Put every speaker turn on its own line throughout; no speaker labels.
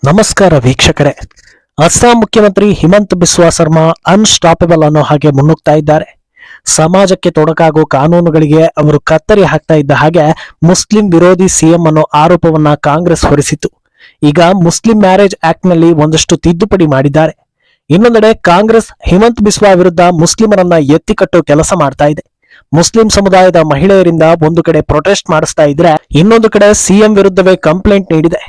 ನಮಸ್ಕಾರ ವೀಕ್ಷಕರೇ. ಅಸ್ಸಾಂ ಮುಖ್ಯಮಂತ್ರಿ ಹಿಮಂತ್ ಬಿಸ್ವಾ ಸರ್ಮಾ ಅನ್ಸ್ಟಾಪಬಲ್ ಅನ್ನೋ ಹಾಗೆ ಮುನ್ನುಗ್ತಾ ಇದ್ದಾರೆ. ಸಮಾಜಕ್ಕೆ ತೊಡಕಾಗೋ ಕಾನೂನುಗಳಿಗೆ ಅವರು ಕತ್ತರಿ ಹಾಕ್ತಾ ಇದ್ದ ಹಾಗೆ ಮುಸ್ಲಿಂ ವಿರೋಧಿ ಸಿಎಂ ಅನ್ನೋ ಆರೋಪವನ್ನ ಕಾಂಗ್ರೆಸ್ ಹೊರಿಸಿತ್ತು. ಈಗ ಮುಸ್ಲಿಂ ಮ್ಯಾರೇಜ್ ಆಕ್ಟ್ ನಲ್ಲಿ ಒಂದಷ್ಟು ತಿದ್ದುಪಡಿ ಮಾಡಿದ್ದಾರೆ. ಇನ್ನೊಂದೆಡೆ ಕಾಂಗ್ರೆಸ್ ಹಿಮಂತ್ ಬಿಸ್ವಾ ವಿರುದ್ಧ ಮುಸ್ಲಿಮರನ್ನ ಎತ್ತಿಕಟ್ಟೋ ಕೆಲಸ ಮಾಡ್ತಾ ಇದೆ. ಮುಸ್ಲಿಂ ಸಮುದಾಯದ ಮಹಿಳೆಯರಿಂದ ಒಂದು ಕಡೆ ಪ್ರೊಟೆಸ್ಟ್ ಮಾಡಿಸ್ತಾ ಇದ್ರೆ, ಇನ್ನೊಂದು ಕಡೆ ಸಿಎಂ ವಿರುದ್ಧವೇ ಕಂಪ್ಲೇಂಟ್ ನೀಡಿದೆ.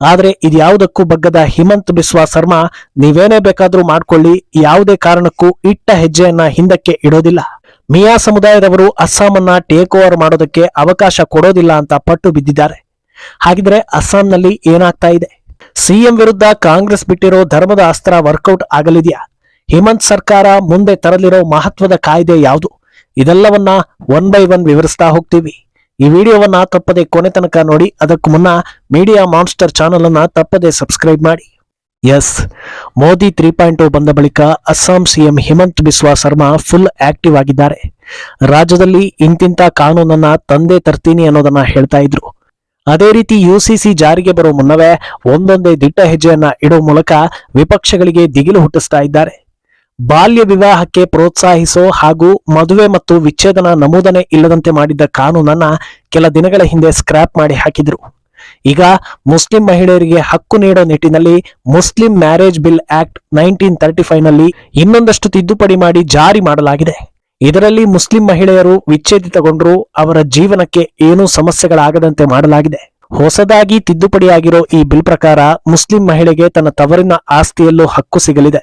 ಆದ್ರೆ ಇದ್ಯಾವುದಕ್ಕೂ ಬಗ್ಗದ ಹಿಮಂತ್ ಬಿಸ್ವಾ ಸರ್ಮಾ ನೀವೇನೇ ಬೇಕಾದ್ರೂ ಮಾಡ್ಕೊಳ್ಳಿ, ಯಾವುದೇ ಕಾರಣಕ್ಕೂ ಇಟ್ಟ ಹೆಜ್ಜೆಯನ್ನ ಹಿಂದಕ್ಕೆ ಇಡೋದಿಲ್ಲ. ಮಿಯಾ ಸಮುದಾಯದವರು ಅಸ್ಸಾಂನ ಟೇಕ್ ಓವರ್ ಮಾಡೋದಕ್ಕೆ ಅವಕಾಶ ಕೊಡೋದಿಲ್ಲ ಅಂತ ಪಟ್ಟು ಬಿದ್ದಿದ್ದಾರೆ. ಹಾಗಿದ್ರೆ ಅಸ್ಸಾಂನಲ್ಲಿ ಏನಾಗ್ತಾ ಇದೆ? ಸಿಎಂ ವಿರುದ್ಧ ಕಾಂಗ್ರೆಸ್ ಬಿಟ್ಟಿರೋ ಧರ್ಮದ ಅಸ್ತ್ರ ವರ್ಕೌಟ್ ಆಗಲಿದೆಯಾ? ಹಿಮಂತ್ ಸರ್ಕಾರ ಮುಂದೆ ತರಲಿರೋ ಮಹತ್ವದ ಕಾಯ್ದೆ ಯಾವುದು? ಇದೆಲ್ಲವನ್ನ ಒನ್ ಬೈ ಒನ್ ವಿವರಿಸ್ತಾ ಹೋಗ್ತೀವಿ. ಈ ವಿಡಿಯೋವನ್ನ ತಪ್ಪದೆ ಕೊನೆ ತನಕ ನೋಡಿ. ಅದಕ್ಕೂ ಮುನ್ನ ಮೀಡಿಯಾ ಮಾನ್ಸ್ಟರ್ ಚಾನೆಲ್ ಅನ್ನ ತಪ್ಪದೆ ಸಬ್ಸ್ಕ್ರೈಬ್ ಮಾಡಿ. ಎಸ್, ಮೋದಿ 3.0 ಬಂದ ಬಳಿಕ Assam CM Himanth Biswa Sarma full active ಆಗಿದ್ದಾರೆ. ರಾಜ್ಯದಲ್ಲಿ ಇಂತಿಂತ ಕಾನೂನನ್ನ ತಂದೆ ತರ್ತೀನಿ ಅನ್ನೋದನ್ನ ಹೇಳ್ತಾ ಇದ್ರು. ಅದೇ ರೀತಿ ಯುಸಿಸಿ ಜಾರಿಗೆ ಬರೋ ಮುನ್ನವೇ ಒಂದೊಂದೇ ದಿಟ್ಟ ಹೆಜ್ಜೆಯನ್ನ ಇಡೋ ಮೂಲಕ ವಿಪಕ್ಷಗಳಿಗೆ ದಿಗಿಲು ಹುಟ್ಟಿಸ್ತಾ ಇದ್ದಾರೆ. ಬಾಲ್ಯ ವಿವಾಹಕ್ಕೆ ಪ್ರೋತ್ಸಾಹಿಸೋ ಹಾಗೂ ಮದುವೆ ಮತ್ತು ವಿಚ್ಛೇದನ ನಮೂದನೆ ಇಲ್ಲದಂತೆ ಮಾಡಿದ್ದ ಕಾನೂನನ್ನ ಕೆಲ ದಿನಗಳ ಹಿಂದೆ ಸ್ಕ್ರಾಪ್ ಮಾಡಿ ಹಾಕಿದ್ರು. ಈಗ ಮುಸ್ಲಿಂ ಮಹಿಳೆಯರಿಗೆ ಹಕ್ಕು ನೀಡೋ ನಿಟ್ಟಿನಲ್ಲಿ ಮುಸ್ಲಿಂ ಮ್ಯಾರೇಜ್ ಬಿಲ್ ಆಕ್ಟ್ 1935 ನಲ್ಲಿ ಇನ್ನೊಂದಷ್ಟು ತಿದ್ದುಪಡಿ ಮಾಡಿ ಜಾರಿ ಮಾಡಲಾಗಿದೆ. ಇದರಲ್ಲಿ ಮುಸ್ಲಿಂ ಮಹಿಳೆಯರು ವಿಚ್ಛೇದಿತಗೊಂಡ್ರು ಅವರ ಜೀವನಕ್ಕೆ ಏನೂ ಸಮಸ್ಯೆಗಳಾಗದಂತೆ ಮಾಡಲಾಗಿದೆ. ಹೊಸದಾಗಿ ತಿದ್ದುಪಡಿಯಾಗಿರೋ ಈ ಬಿಲ್ ಪ್ರಕಾರ ಮುಸ್ಲಿಂ ಮಹಿಳೆಗೆ ತನ್ನ ತವರಿನ ಆಸ್ತಿಯಲ್ಲೂ ಹಕ್ಕು ಸಿಗಲಿದೆ.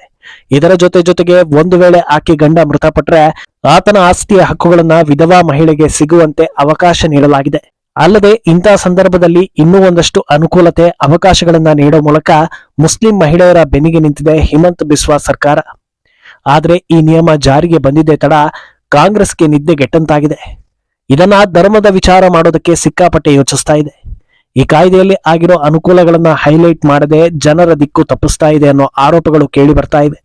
ಇದರ ಜೊತೆಗೆ ಒಂದು ವೇಳೆ ಆಕೆ ಗಂಡ ಮೃತಪಟ್ರೆ ಆತನ ಆಸ್ತಿಯ ಹಕ್ಕುಗಳನ್ನ ವಿಧವಾ ಮಹಿಳೆಗೆ ಸಿಗುವಂತೆ ಅವಕಾಶ ನೀಡಲಾಗಿದೆ. ಅಲ್ಲದೆ ಇಂತಹ ಸಂದರ್ಭದಲ್ಲಿ ಇನ್ನೂ ಒಂದಷ್ಟು ಅನುಕೂಲತೆ ಅವಕಾಶಗಳನ್ನ ನೀಡೋ ಮೂಲಕ ಮುಸ್ಲಿಂ ಮಹಿಳೆಯರ ಬೆನ್ನಿಗೆ ನಿಂತಿದೆ ಹಿಮಂತ್ ಬಿಸ್ವಾ ಸರ್ಕಾರ. ಆದ್ರೆ ಈ ನಿಯಮ ಜಾರಿಗೆ ಬಂದಿದ್ದೇ ತಡ ಕಾಂಗ್ರೆಸ್ಗೆ ನಿದ್ದೆ ಗೆಟ್ಟಂತಾಗಿದೆ. ಇದನ್ನ ಧರ್ಮದ ವಿಚಾರ ಮಾಡೋದಕ್ಕೆ ಸಿಕ್ಕಾಪಟ್ಟೆ ಯೋಚಿಸ್ತಾ ಇದೆ. ಈ ಕಾಯ್ದೆಯಲ್ಲಿ ಆಗಿರೋ ಅನುಕೂಲಗಳನ್ನ ಹೈಲೈಟ್ ಮಾಡದೆ ಜನರ ದಿಕ್ಕು ತಪ್ಪಿಸ್ತಾ ಇದೆ ಅನ್ನೋ ಆರೋಪಗಳು ಕೇಳಿ ಬರ್ತಾ ಇವೆ.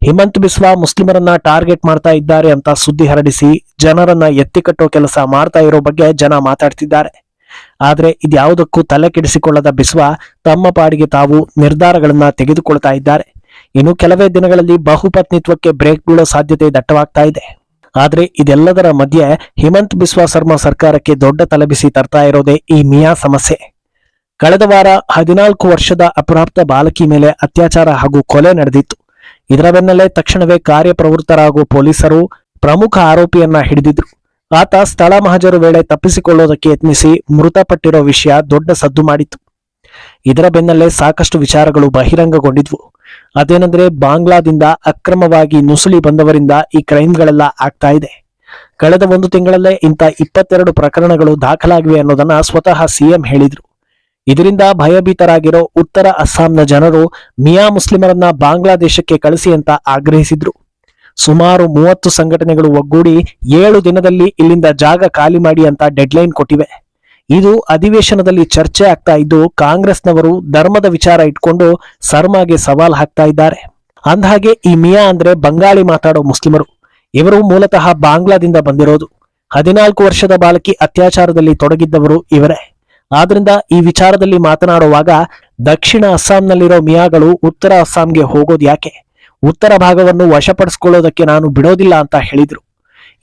ಹಿಮಂತ್ ಬಿಸ್ವಾ ಮುಸ್ಲಿಮರನ್ನ ಟಾರ್ಗೆಟ್ ಮಾಡ್ತಾ ಇದ್ದಾರೆ ಅಂತ ಸುದ್ದಿ ಹರಡಿಸಿ ಜನರನ್ನ ಎತ್ತಿಕಟ್ಟೋ ಕೆಲಸ ಮಾಡ್ತಾ ಇರೋ ಬಗ್ಗೆ ಜನ ಮಾತಾಡ್ತಿದ್ದಾರೆ. ಆದ್ರೆ ಇದ್ಯಾವುದಕ್ಕೂ ತಲೆ ಕೆಡಿಸಿಕೊಳ್ಳದ ಬಿಸ್ವಾ ತಮ್ಮ ಪಾಡಿಗೆ ತಾವು ನಿರ್ಧಾರಗಳನ್ನ ತೆಗೆದುಕೊಳ್ತಾ ಇದ್ದಾರೆ. ಇನ್ನು ಕೆಲವೇ ದಿನಗಳಲ್ಲಿ ಬಹುಪತ್ನಿತ್ವಕ್ಕೆ ಬ್ರೇಕ್ ಬೀಳೋ ಸಾಧ್ಯತೆ ದಟ್ಟವಾಗ್ತಾ ಇದೆ. ಆದ್ರೆ ಇದೆಲ್ಲದರ ಮಧ್ಯೆ ಹಿಮಂತ್ ಬಿಸ್ವಾ ಸರ್ಮಾ ಸರ್ಕಾರಕ್ಕೆ ದೊಡ್ಡ ತಲೆಬಿಸಿ ತರ್ತಾ ಇರೋದೇ ಈ ಮಿಯಾ ಸಮಸ್ಯೆ. ಕಳೆದ ವಾರ 14 ವರ್ಷದ ಅಪ್ರಾಪ್ತ ಬಾಲಕಿ ಮೇಲೆ ಅತ್ಯಾಚಾರ ಹಾಗೂ ಕೊಲೆ ನಡೆದಿತ್ತು. ಇದರ ಬೆನ್ನಲ್ಲೇ ತಕ್ಷಣವೇ ಕಾರ್ಯಪ್ರವೃತ್ತರಾಗುವ ಪೊಲೀಸರು ಪ್ರಮುಖ ಆರೋಪಿಯನ್ನ ಹಿಡಿದಿದ್ರು. ಆತ ಸ್ಥಳ ಮಹಜರು ವೇಳೆ ತಪ್ಪಿಸಿಕೊಳ್ಳೋದಕ್ಕೆ ಯತ್ನಿಸಿ ಮೃತಪಟ್ಟಿರೋ ವಿಷಯ ದೊಡ್ಡ ಸದ್ದು ಮಾಡಿತ್ತು. ಇದರ ಬೆನ್ನಲ್ಲೇ ಸಾಕಷ್ಟು ವಿಚಾರಗಳು ಬಹಿರಂಗಗೊಂಡಿದ್ವು. ಅದೇನೆಂದ್ರೆ ಬಾಂಗ್ಲಾದಿಂದ ಅಕ್ರಮವಾಗಿ ನುಸುಳಿ ಬಂದವರಿಂದ ಈ ಕ್ರೈಮ್ಗಳೆಲ್ಲ ಆಗ್ತಾ ಇದೆ. ಕಳೆದ ಒಂದು ತಿಂಗಳಲ್ಲೇ ಇಂಥ 22 ಪ್ರಕರಣಗಳು ದಾಖಲಾಗಿವೆ ಅನ್ನೋದನ್ನ ಸ್ವತಃ ಸಿಎಂ ಹೇಳಿದ್ರು. ಇದರಿಂದ ಭಯಭೀತರಾಗಿರೋ ಉತ್ತರ ಅಸ್ಸಾಂನ ಜನರು ಮಿಯಾ ಮುಸ್ಲಿಮರನ್ನ ಬಾಂಗ್ಲಾದೇಶಕ್ಕೆ ಕಳಿಸಿ ಅಂತ ಆಗ್ರಹಿಸಿದ್ರು. ಸುಮಾರು 30 ಸಂಘಟನೆಗಳು ಒಗ್ಗೂಡಿ 7 ದಿನದಲ್ಲಿ ಇಲ್ಲಿಂದ ಜಾಗ ಖಾಲಿ ಮಾಡಿ ಅಂತ ಡೆಡ್ಲೈನ್ ಕೊಟ್ಟಿವೆ. ಇದು ಅಧಿವೇಶನದಲ್ಲಿ ಚರ್ಚೆ ಆಗ್ತಾ ಇದ್ದು ಕಾಂಗ್ರೆಸ್ನವರು ಧರ್ಮದ ವಿಚಾರ ಇಟ್ಕೊಂಡು ಸರ್ಮಾಗೆ ಸವಾಲ್ ಹಾಕ್ತಾ ಇದ್ದಾರೆ. ಅಂದಹಾಗೆ ಈ ಮಿಯಾ ಅಂದ್ರೆ ಬಂಗಾಳಿ ಮಾತಾಡೋ ಮುಸ್ಲಿಮರು. ಇವರು ಮೂಲತಃ ಬಾಂಗ್ಲಾದಿಂದ ಬಂದಿರೋದು. 14 ವರ್ಷದ ಬಾಲಕಿ ಅತ್ಯಾಚಾರದಲ್ಲಿ ತೊಡಗಿದ್ದವರು ಇವರೇ. ಆದ್ರಿಂದ ಈ ವಿಚಾರದಲ್ಲಿ ಮಾತನಾಡುವಾಗ ದಕ್ಷಿಣ ಅಸ್ಸಾಂನಲ್ಲಿರೋ ಮಿಯಾಗಳು ಉತ್ತರ ಅಸ್ಸಾಂಗೆ ಹೋಗೋದು ಯಾಕೆ? ಉತ್ತರ ಭಾಗವನ್ನು ವಶಪಡಿಸಿಕೊಳ್ಳೋದಕ್ಕೆ ನಾನು ಬಿಡೋದಿಲ್ಲ ಅಂತ ಹೇಳಿದ್ರು.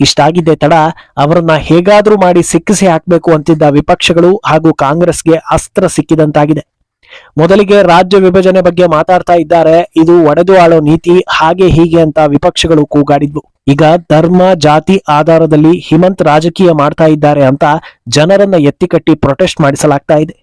ಇಷ್ಟಾಗಿದ್ದೇ ತಡ ಅವರನ್ನ ಹೇಗಾದ್ರೂ ಮಾಡಿ ಸಿಕ್ಕಿಸಿ ಹಾಕಬೇಕು ಅಂತಿದ್ದ ವಿಪಕ್ಷಗಳು ಹಾಗೂ ಕಾಂಗ್ರೆಸ್ಗೆ ಅಸ್ತ್ರ ಸಿಕ್ಕಿದಂತಾಗಿದೆ. ಮೊದಲಿಗೆ ರಾಜ್ಯ ವಿಭಜನೆ ಬಗ್ಗೆ ಮಾತಾಡ್ತಾ ಇದ್ದಾರೆ, ಇದು ಒಡೆದು ಆಳೋ ನೀತಿ, ಹಾಗೆ ಹೀಗೆ ಅಂತ ವಿಪಕ್ಷಗಳು ಕೂಗಾಡಿದ್ವು. ಈಗ ಧರ್ಮ ಜಾತಿ ಆಧಾರದಲ್ಲಿ ಹಿಮಂತ್ ರಾಜಕೀಯ ಮಾಡ್ತಾ ಇದ್ದಾರೆ ಅಂತ ಜನರನ್ನ ಎತ್ತಿಕಟ್ಟಿ ಪ್ರೊಟೆಸ್ಟ್ ಮಾಡಿಸಲಾಗ್ತಾ ಇದೆ.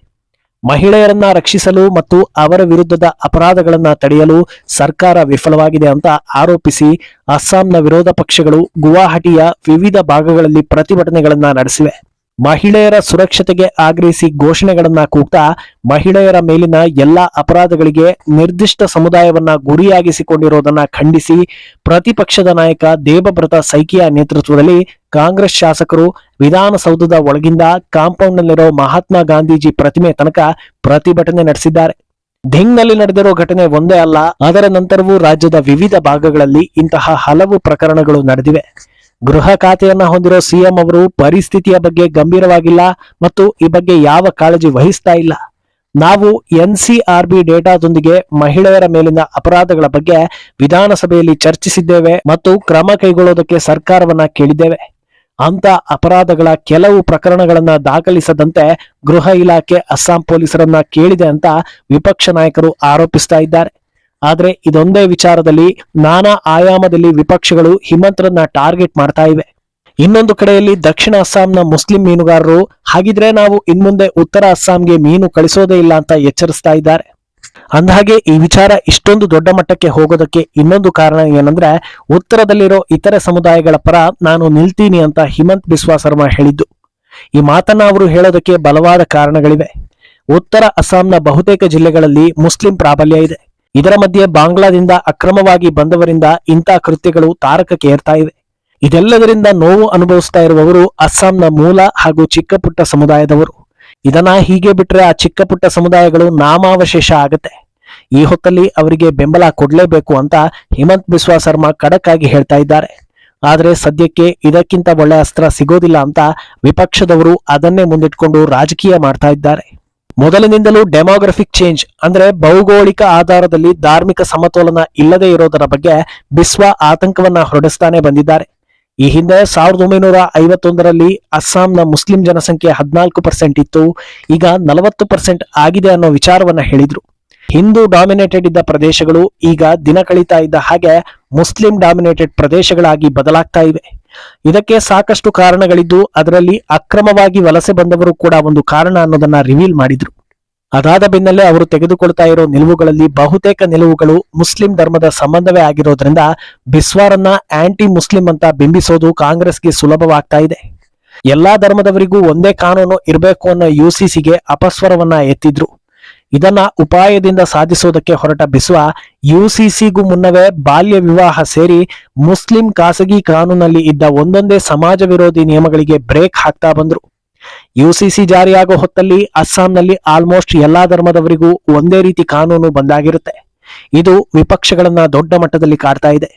ಮಹಿಳೆಯರನ್ನ ರಕ್ಷಿಸಲು ಮತ್ತು ಅವರ ವಿರುದ್ಧದ ಅಪರಾಧಗಳನ್ನ ತಡೆಯಲು ಸರ್ಕಾರ ವಿಫಲವಾಗಿದೆ ಅಂತ ಆರೋಪಿಸಿ ಅಸ್ಸಾಂನ ವಿರೋಧ ಪಕ್ಷಗಳು ಗುವಾಹಟಿಯ ವಿವಿಧ ಭಾಗಗಳಲ್ಲಿ ಪ್ರತಿಭಟನೆಗಳನ್ನ ನಡೆಸಿವೆ. ಮಹಿಳೆಯರ ಸುರಕ್ಷತೆಗೆ ಆಗ್ರಹಿಸಿ ಘೋಷಣೆಗಳನ್ನ ಕೂಗ್ತಾ ಮಹಿಳೆಯರ ಮೇಲಿನ ಎಲ್ಲಾ ಅಪರಾಧಗಳಿಗೆ ನಿರ್ದಿಷ್ಟ ಸಮುದಾಯವನ್ನ ಗುರಿಯಾಗಿಸಿಕೊಂಡಿರೋದನ್ನ ಖಂಡಿಸಿ ಪ್ರತಿಪಕ್ಷದ ನಾಯಕ ದೇಬಬ್ರತ ಸೈಕಿಯಾ ನೇತೃತ್ವದಲ್ಲಿ ಕಾಂಗ್ರೆಸ್ ಶಾಸಕರು ವಿಧಾನಸೌಧದ ಒಳಗಿಂದ ಕಾಂಪೌಂಡ್ನಲ್ಲಿರೋ ಮಹಾತ್ಮ ಗಾಂಧೀಜಿ ಪ್ರತಿಮೆ ತನಕ ಪ್ರತಿಭಟನೆ ನಡೆಸಿದ್ದಾರೆ. ಧಿಂಗ್ನಲ್ಲಿ ನಡೆದಿರೋ ಘಟನೆ ಒಂದೇ ಅಲ್ಲ, ಅದರ ನಂತರವೂ ರಾಜ್ಯದ ವಿವಿಧ ಭಾಗಗಳಲ್ಲಿ ಇಂತಹ ಹಲವು ಪ್ರಕರಣಗಳು ನಡೆದಿವೆ. ಗೃಹ ಖಾತೆಯನ್ನ ಹೊಂದಿರೋ ಸಿಎಂ ಅವರು ಪರಿಸ್ಥಿತಿಯ ಬಗ್ಗೆ ಗಂಭೀರವಾಗಿಲ್ಲ ಮತ್ತು ಈ ಬಗ್ಗೆ ಯಾವ ಕಾಳಜಿ ವಹಿಸ್ತಾ ಇಲ್ಲ. ನಾವು NCRB ಡೇಟಾದೊಂದಿಗೆ ಮಹಿಳೆಯರ ಮೇಲಿನ ಅಪರಾಧಗಳ ಬಗ್ಗೆ ವಿಧಾನಸಭೆಯಲ್ಲಿ ಚರ್ಚಿಸಿದ್ದೇವೆ ಮತ್ತು ಕ್ರಮ ಕೈಗೊಳ್ಳುವುದಕ್ಕೆ ಸರ್ಕಾರವನ್ನ ಕೇಳಿದ್ದೇವೆ. ಅಂತ ಅಪರಾಧಗಳ ಕೆಲವು ಪ್ರಕರಣಗಳನ್ನ ದಾಖಲಿಸದಂತೆ ಗೃಹ ಇಲಾಖೆ ಅಸ್ಸಾಂ ಪೊಲೀಸರನ್ನ ಕೇಳಿದೆ ಅಂತ ವಿಪಕ್ಷ ನಾಯಕರು ಆರೋಪಿಸ್ತಾ ಇದ್ದಾರೆ. ಆದ್ರೆ ಇದೊಂದೇ ವಿಚಾರದಲ್ಲಿ ನಾನಾ ಆಯಾಮದಲ್ಲಿ ವಿಪಕ್ಷಗಳು ಹಿಮಂತ್ರನ್ನ ಟಾರ್ಗೆಟ್ ಮಾಡ್ತಾ ಇವೆ. ಇನ್ನೊಂದು ಕಡೆಯಲ್ಲಿ ದಕ್ಷಿಣ ಅಸ್ಸಾಂನ ಮುಸ್ಲಿಂ ಮೀನುಗಾರರು ಹಾಗಿದ್ರೆ ನಾವು ಇನ್ಮುಂದೆ ಉತ್ತರ ಅಸ್ಸಾಂಗೆ ಮೀನು ಕಳಿಸೋದೇ ಇಲ್ಲ ಅಂತ ಎಚ್ಚರಿಸ್ತಾ ಇದ್ದಾರೆ. ಅಂದಹಾಗೆ ಈ ವಿಚಾರ ಇಷ್ಟೊಂದು ದೊಡ್ಡ ಮಟ್ಟಕ್ಕೆ ಹೋಗೋದಕ್ಕೆ ಇನ್ನೊಂದು ಕಾರಣ ಏನಂದ್ರೆ ಉತ್ತರದಲ್ಲಿರೋ ಇತರೆ ಸಮುದಾಯಗಳ ಪರ ನಾನು ನಿಲ್ತೀನಿ ಅಂತ ಹಿಮಂತ್ ಬಿಸ್ವಾ ಸರ್ಮಾ ಹೇಳಿದ್ದು. ಈ ಮಾತನ್ನ ಅವರು ಹೇಳೋದಕ್ಕೆ ಬಲವಾದ ಕಾರಣಗಳಿವೆ. ಉತ್ತರ ಅಸ್ಸಾಂನ ಬಹುತೇಕ ಜಿಲ್ಲೆಗಳಲ್ಲಿ ಮುಸ್ಲಿಂ ಪ್ರಾಬಲ್ಯ ಇದೆ. ಇದರ ಮಧ್ಯೆ ಬಾಂಗ್ಲಾದಿಂದ ಅಕ್ರಮವಾಗಿ ಬಂದವರಿಂದ ಇಂಥ ಕೃತ್ಯಗಳು ತಾರಕಕ್ಕೆ ಏರ್ತಾ ಇವೆ. ಇದೆಲ್ಲದರಿಂದ ನೋವು ಅನುಭವಿಸ್ತಾ ಇರುವವರು ಅಸ್ಸಾಂನ ಮೂಲ ಹಾಗೂ ಚಿಕ್ಕ ಪುಟ್ಟ ಸಮುದಾಯದವರು. ಇದನ್ನ ಹೀಗೆ ಬಿಟ್ರೆ ಆ ಚಿಕ್ಕ ಪುಟ್ಟ ಸಮುದಾಯಗಳು ನಾಮಾವಶೇಷ ಆಗತ್ತೆ. ಈ ಹೊತ್ತಲ್ಲಿ ಅವರಿಗೆ ಬೆಂಬಲ ಕೊಡ್ಲೇಬೇಕು ಅಂತ ಹಿಮಂತ್ ಬಿಸ್ವಾ ಸರ್ಮಾ ಖಡಕ್ ಆಗಿ ಹೇಳ್ತಾ ಇದ್ದಾರೆ. ಆದ್ರೆ ಸದ್ಯಕ್ಕೆ ಇದಕ್ಕಿಂತ ಒಳ್ಳೆ ಅಸ್ತ್ರ ಸಿಗೋದಿಲ್ಲ ಅಂತ ವಿಪಕ್ಷದವರು ಅದನ್ನೇ ಮುಂದಿಟ್ಕೊಂಡು ರಾಜಕೀಯ ಮಾಡ್ತಾ ಇದ್ದಾರೆ. ಮೊದಲಿನಿಂದಲೂ ಡೆಮೋಗ್ರಫಿಕ್ ಚೇಂಜ್ ಅಂದ್ರೆ ಭೌಗೋಳಿಕ ಆಧಾರದಲ್ಲಿ ಧಾರ್ಮಿಕ ಸಮತೋಲನ ಇಲ್ಲದೆ ಇರೋದರ ಬಗ್ಗೆ ಬಿಸ್ವಾ ಆತಂಕವನ್ನ ಹೊರಡಿಸ್ತಾನೆ ಬಂದಿದ್ದಾರೆ. ಈ ಹಿಂದೆ 1951ರಲ್ಲಿ ಅಸ್ಸಾಂನ ಮುಸ್ಲಿಂ ಜನಸಂಖ್ಯೆ 14% ಇತ್ತು, ಈಗ 40% ಆಗಿದೆ ಅನ್ನೋ ವಿಚಾರವನ್ನ ಹೇಳಿದ್ರು. ಹಿಂದೂ ಡಾಮಿನೇಟೆಡ್ ಇದ್ದ ಪ್ರದೇಶಗಳು ಈಗ ದಿನ ಕಳೀತಾ ಇದ್ದ ಹಾಗೆ ಮುಸ್ಲಿಂ ಡಾಮಿನೇಟೆಡ್ ಪ್ರದೇಶಗಳಾಗಿ ಬದಲಾಗ್ತಾ ಇವೆ. ಇದಕ್ಕೆ ಸಾಕಷ್ಟು ಕಾರಣಗಳಿದ್ದು ಅದರಲ್ಲಿ ಅಕ್ರಮವಾಗಿ ವಲಸೆ ಬಂದವರು ಕೂಡ ಒಂದು ಕಾರಣ ಅನ್ನೋದನ್ನ ರಿವೀಲ್ ಮಾಡಿದ್ರು. ಅದಾದ ಬೆನ್ನಲ್ಲೇ ಅವರು ತೆಗೆದುಕೊಳ್ತಾ ಇರೋ ನಿಲುವುಗಳಲ್ಲಿ ಬಹುತೇಕ ನಿಲುವುಗಳು ಮುಸ್ಲಿಂ ಧರ್ಮದ ಸಂಬಂಧವೇ ಆಗಿರೋದ್ರಿಂದ ಬಿಸ್ವಾರನ್ನ ಆಂಟಿ ಮುಸ್ಲಿಂ ಅಂತ ಬಿಂಬಿಸೋದು ಕಾಂಗ್ರೆಸ್ಗೆ ಸುಲಭವಾಗ್ತಾ ಇದೆ. ಎಲ್ಲಾ ಧರ್ಮದವರಿಗೂ ಒಂದೇ ಕಾನೂನು ಇರಬೇಕು ಅನ್ನೋ UCCಗೆ ಅಪಸ್ವರವನ್ನ ಎತ್ತಿದ್ರು. ಇದನ್ನ ಉಪಾಯದಿಂದ ಸಾಧಿಸೋದಕ್ಕೆ ಹೊರಟ ಬಿಸ್ವಾ UCCಗೂ ಮುನ್ನವೇ ಬಾಲ್ಯ ವಿವಾಹ ಸೇರಿ ಮುಸ್ಲಿಂ ಖಾಸಗಿ ಕಾನೂನಲ್ಲಿ ಇದ್ದ ಒಂದೊಂದೇ ಸಮಾಜ ವಿರೋಧಿ ನಿಯಮಗಳಿಗೆ ಬ್ರೇಕ್ ಹಾಕ್ತಾ ಬಂದ್ರು. UCC ಜಾರಿಯಾಗೋ ಹೊತ್ತಲ್ಲಿ ಅಸ್ಸಾಂನಲ್ಲಿ ಆಲ್ಮೋಸ್ಟ್ ಎಲ್ಲಾ ಧರ್ಮದವರಿಗೂ ಒಂದೇ ರೀತಿ ಕಾನೂನು ಬಂದಾಗಿರುತ್ತೆ. ಇದು ವಿಪಕ್ಷಗಳನ್ನ ದೊಡ್ಡ ಮಟ್ಟದಲ್ಲಿ ಕಾಡ್ತಾ ಇದೆ.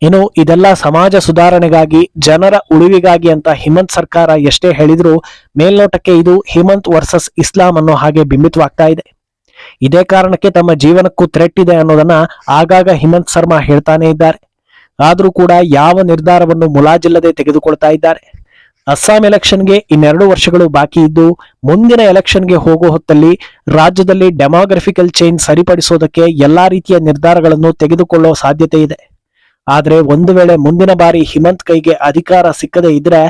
ಇನ್ನು ಇದೆಲ್ಲ ಸಮಾಜ ಸುಧಾರಣೆಗಾಗಿ ಜನರ ಉಳಿವಿಗಾಗಿ ಅಂತ ಹಿಮಂತ್ ಸರ್ಕಾರ ಎಷ್ಟೇ ಹೇಳಿದ್ರು ಮೇಲ್ನೋಟಕ್ಕೆ ಇದು ಹಿಮಂತ್ ವರ್ಸಸ್ ಇಸ್ಲಾಂ ಅನ್ನೋ ಹಾಗೆ ಬಿಂಬಿತವಾಗ್ತಾ ಇದೆ. ಇದೇ ಕಾರಣಕ್ಕೆ ತಮ್ಮ ಜೀವನಕ್ಕೂ ಥ್ರೆಟ್ ಇದೆ ಅನ್ನೋದನ್ನ ಆಗಾಗ ಹಿಮಂತ್ ಸರ್ಮಾ ಹೇಳ್ತಾನೆ ಇದ್ದಾರೆ. ಆದ್ರೂ ಕೂಡ ಯಾವ ನಿರ್ಧಾರವನ್ನು ಮುಲಾಜಿಲ್ಲದೆ ತೆಗೆದುಕೊಳ್ತಾ ಇದ್ದಾರೆ. ಅಸ್ಸಾಂ ಎಲೆಕ್ಷನ್ಗೆ 2 ವರ್ಷಗಳು ಬಾಕಿ ಇದ್ದು ಮುಂದಿನ ಎಲೆಕ್ಷನ್ಗೆ ಹೋಗೋ ಹೊತ್ತಲ್ಲಿ ರಾಜ್ಯದಲ್ಲಿ ಡೆಮೋಗ್ರಫಿಕಲ್ ಚೇಂಜ್ ಸರಿಪಡಿಸೋದಕ್ಕೆ ಎಲ್ಲಾ ರೀತಿಯ ನಿರ್ಧಾರಗಳನ್ನು ತೆಗೆದುಕೊಳ್ಳೋ ಸಾಧ್ಯತೆ ಇದೆ. ಆದ್ರೆ ಒಂದು ವೇಳೆ ಮುಂದಿನ ಬಾರಿ ಹಿಮಂತ್ ಕೈಗೆ ಅಧಿಕಾರ ಸಿಕ್ಕದೇ ಇದ್ರೆ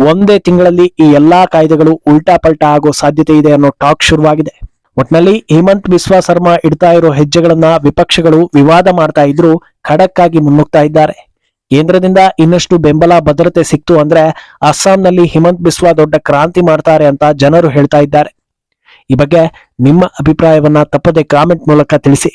ಒಂದೇ ತಿಂಗಳಲ್ಲಿ ಈ ಎಲ್ಲಾ ಕಾಯ್ದೆಗಳು ಉಲ್ಟಾ ಪಲ್ಟಾ ಆಗೋ ಸಾಧ್ಯತೆ ಇದೆ ಅನ್ನೋ ಟಾಕ್ ಶುರುವಾಗಿದೆ. ಒಟ್ನಲ್ಲಿ ಹಿಮಂತ್ ಬಿಸ್ವಾ ಸರ್ಮಾ ಇಡ್ತಾ ಇರೋ ಹೆಜ್ಜೆಗಳನ್ನ ವಿಪಕ್ಷಗಳು ವಿವಾದ ಮಾಡ್ತಾ ಇದ್ರು ಖಡಕ್ ಆಗಿ ಮುನ್ನುಗ್ತಾ ಇದ್ದಾರೆ. ಕೇಂದ್ರದಿಂದ ಇನ್ನಷ್ಟು ಬೆಂಬಲ ಭದ್ರತೆ ಸಿಕ್ತು ಅಂದ್ರೆ ಅಸ್ಸಾಂನಲ್ಲಿ ಹಿಮಂತ್ ಬಿಸ್ವಾ ದೊಡ್ಡ ಕ್ರಾಂತಿ ಮಾಡ್ತಾರೆ ಅಂತ ಜನರು ಹೇಳ್ತಾ ಇದ್ದಾರೆ. ಈ ಬಗ್ಗೆ ನಿಮ್ಮ ಅಭಿಪ್ರಾಯವನ್ನ ತಪ್ಪದೆ ಕಾಮೆಂಟ್ ಮೂಲಕ ತಿಳಿಸಿ.